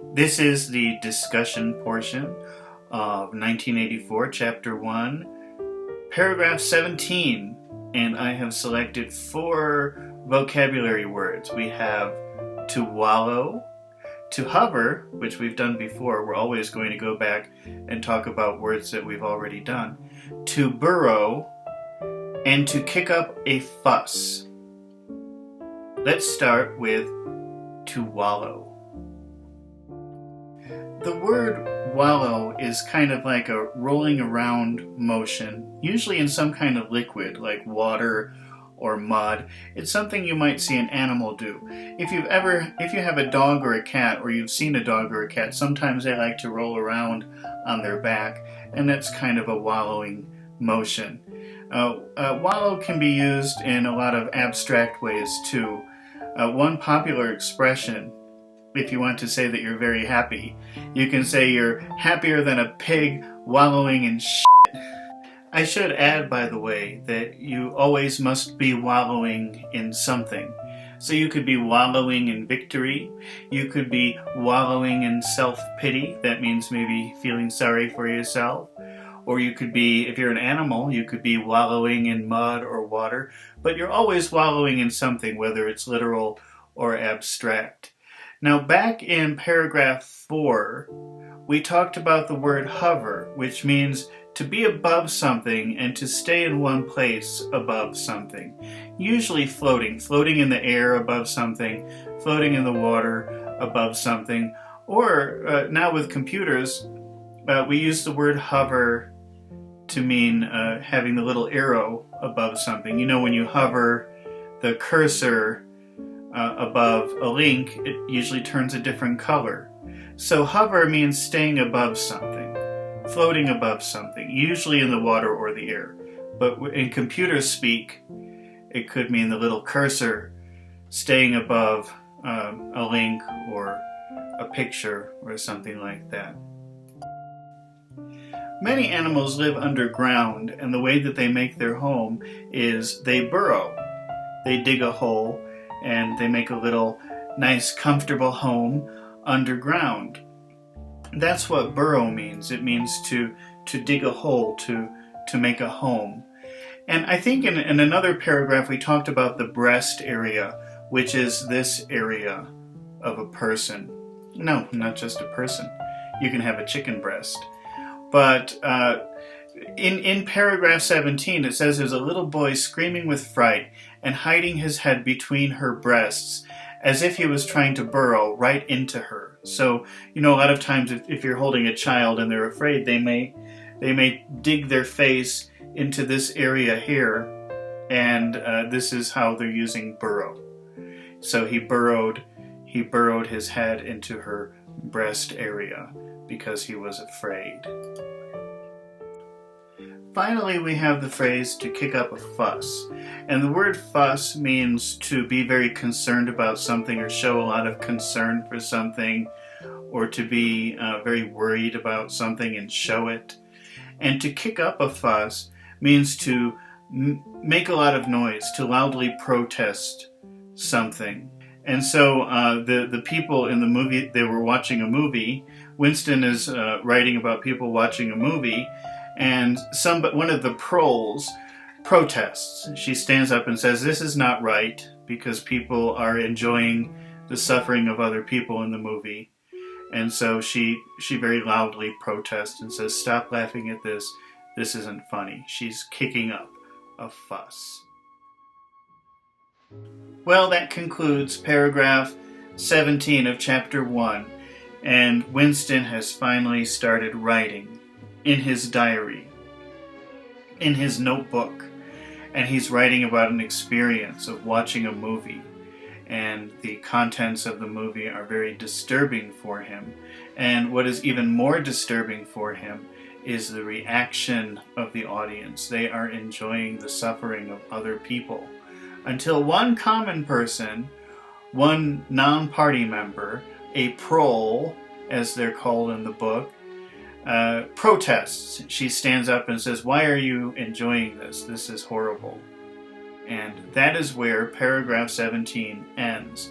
This is the discussion portion of 1984, Chapter 1, Paragraph 17, and I have selected 4 vocabulary words. We have to wallow, to hover, which we've done before. We're always going to go back and talk about words that we've already done. To burrow, and to kick up a fuss. Let's start with to wallow. The word wallow is kind of like a rolling around motion, usually in some kind of liquid like water or mud. It's something you might see an animal do. If you have a dog or a cat, or you've seen a dog or a cat, sometimes they like to roll around on their back, and that's kind of a wallowing motion. Wallow can be used in a lot of abstract ways too. One popular expression, if you want to say that you're very happy, you can say you're happier than a pig wallowing in shit. I should add, by the way, that you always must be wallowing in something. So you could be wallowing in victory, you could be wallowing in self-pity, that means maybe feeling sorry for yourself. Or you could be, if you're an animal, you could be wallowing in mud or water, but you're always wallowing in something, whether it's literal or abstract. Now, back in paragraph 4, we talked about the word hover, which means to be above something and to stay in one place above something. Usually floating in the air above something, floating in the water above something, or now with computers, we use the word hover to mean having the little arrow above something. You know, when you hover the cursor above a link, it usually turns a different color. So hover means staying above something, floating above something, usually in the water or the air. But in computer speak, it could mean the little cursor staying above a link or a picture or something like that. Many animals live underground, and the way that they make their home is they burrow. They dig a hole and they make a little nice comfortable home underground. That's what burrow means. It means to dig a hole, to make a home. And I think in another paragraph we talked about the breast area, which is this area of a person. No, not just a person. You can have a chicken breast. But in paragraph 17, it says there's a little boy screaming with fright and hiding his head between her breasts as if he was trying to burrow right into her. So, you know, a lot of times if you're holding a child and they're afraid, they may dig their face into this area here, and this is how they're using burrow. So he burrowed his head into her breast area because he was afraid. Finally, we have the phrase to kick up a fuss. And the word fuss means to be very concerned about something or show a lot of concern for something, or to be very worried about something and show it. And to kick up a fuss means to make a lot of noise, to loudly protest something. And so the people in the movie, they were watching a movie. Winston is writing about people watching a movie, and one of the proles protests. She stands up and says, "This is not right," because people are enjoying the suffering of other people in the movie. And so she very loudly protests and says, "Stop laughing at this. This isn't funny." She's kicking up a fuss. Well, that concludes paragraph 17 of chapter 1, and Winston has finally started writing in his diary, in his notebook, and he's writing about an experience of watching a movie, and the contents of the movie are very disturbing for him. And what is even more disturbing for him is the reaction of the audience. They are enjoying the suffering of other people, until one common person, one non-party member, a prole, as they're called in the book, protests. She stands up and says, "Why are you enjoying this? This is horrible." And that is where paragraph 17 ends.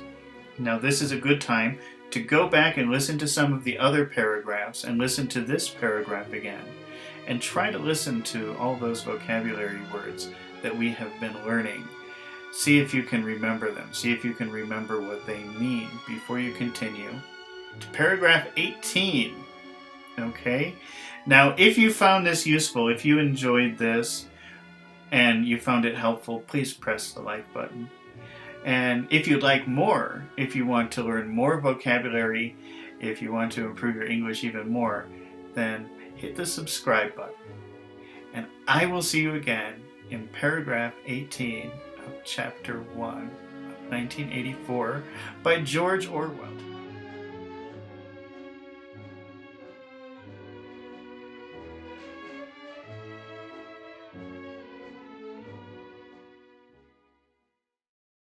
Now this is a good time to go back and listen to some of the other paragraphs and listen to this paragraph again. And try to listen to all those vocabulary words that we have been learning. See if you can remember them. See if you can remember what they mean before you continue to paragraph 18. Okay? Now, if you found this useful, if you enjoyed this and you found it helpful, please press the like button. And if you'd like more, if you want to learn more vocabulary, if you want to improve your English even more, then hit the subscribe button. And I will see you again in paragraph 18 of chapter 1 of 1984 by George Orwell.